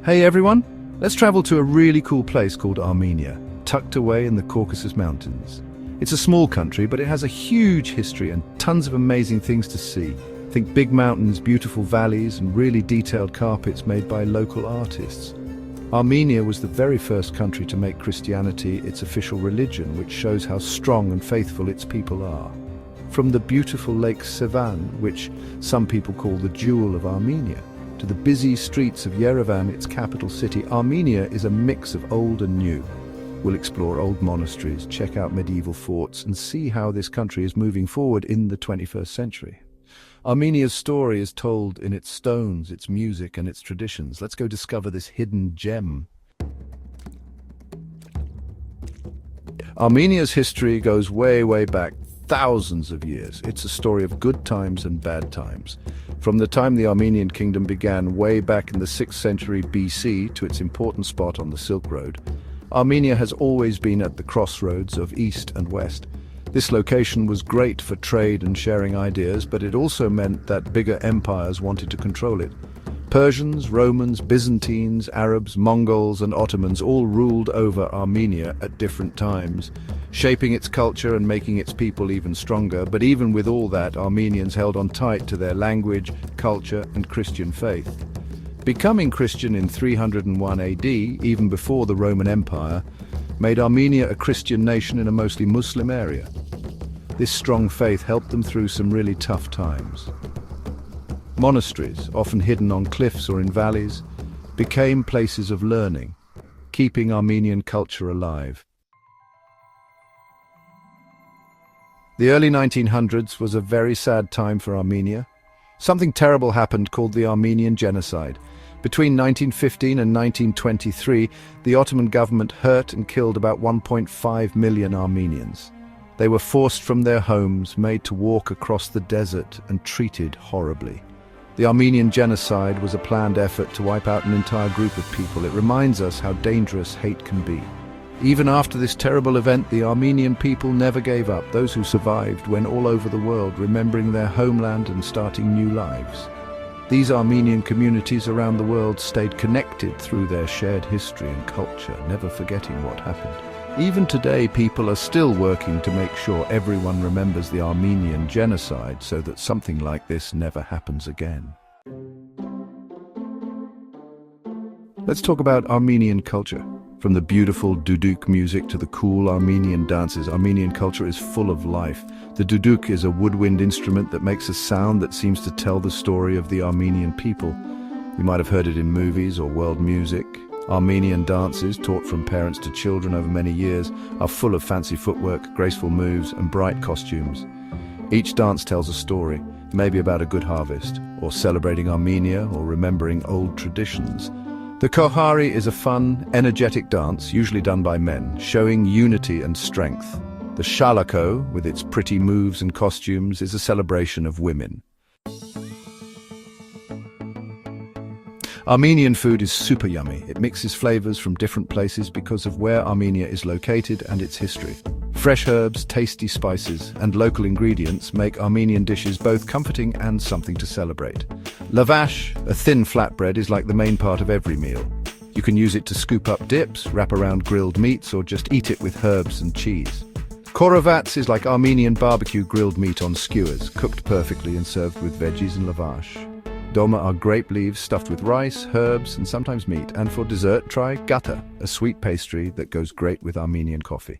Hey everyone, let's travel to a really cool place called Armenia, tucked away in the Caucasus Mountains. It's a small country, but it has a huge history and tons of amazing things to see. Think big mountains, beautiful valleys, and really detailed carpets made by local artists. Armenia was the very first country to make Christianity its official religion, which shows how strong and faithful its people are. From the beautiful Lake Sevan, which some people call the jewel of Armenia, to the busy streets of Yerevan, its capital city, Armenia is a mix of old and new. We'll explore old monasteries, check out medieval forts, and see how this country is moving forward in the 21st century. Armenia's story is told in its stones, its music, and its traditions. Let's go discover this hidden gem. Armenia's history goes way, way back, thousands of years. It's a story of good times and bad times. From the time the Armenian kingdom began way back in the 6th century BC to its important spot on the Silk Road, Armenia has always been at the crossroads of East and West. This location was great for trade and sharing ideas, but it also meant that bigger empires wanted to control it. Persians, Romans, Byzantines, Arabs, Mongols, and Ottomans all ruled over Armenia at different times, shaping its culture and making its people even stronger. But even with all that, Armenians held on tight to their language, culture, and Christian faith. Becoming Christian in 301 AD, even before the Roman Empire, made Armenia a Christian nation in a mostly Muslim area. This strong faith helped them through some really tough times. Monasteries, often hidden on cliffs or in valleys, became places of learning, keeping Armenian culture alive. The early 1900s was a very sad time for Armenia. Something terrible happened called the Armenian Genocide. Between 1915 and 1923, the Ottoman government hurt and killed about 1.5 million Armenians. They were forced from their homes, made to walk across the desert, and treated horribly. The Armenian Genocide was a planned effort to wipe out an entire group of people. It reminds us how dangerous hate can be. Even after this terrible event, the Armenian people never gave up. Those who survived went all over the world, remembering their homeland and starting new lives. These Armenian communities around the world stayed connected through their shared history and culture, never forgetting what happened. Even today, people are still working to make sure everyone remembers the Armenian Genocide so that something like this never happens again. Let's talk about Armenian culture. From the beautiful duduk music to the cool Armenian dances, Armenian culture is full of life. The duduk is a woodwind instrument that makes a sound that seems to tell the story of the Armenian people. You might have heard it in movies or world music. Armenian dances, taught from parents to children over many years, are full of fancy footwork, graceful moves, and bright costumes. Each dance tells a story, maybe about a good harvest, or celebrating Armenia, or remembering old traditions. The Kohari is a fun, energetic dance, usually done by men, showing unity and strength. The Shalako, with its pretty moves and costumes, is a celebration of women. Armenian food is super yummy. It mixes flavors from different places because of where Armenia is located and its history. Fresh herbs, tasty spices, and local ingredients make Armenian dishes both comforting and something to celebrate. Lavash, a thin flatbread, is like the main part of every meal. You can use it to scoop up dips, wrap around grilled meats, or just eat it with herbs and cheese. Korovats is like Armenian barbecue grilled meat on skewers, cooked perfectly and served with veggies and lavash. Doma are grape leaves stuffed with rice, herbs, and sometimes meat. And for dessert, try gata, a sweet pastry that goes great with Armenian coffee.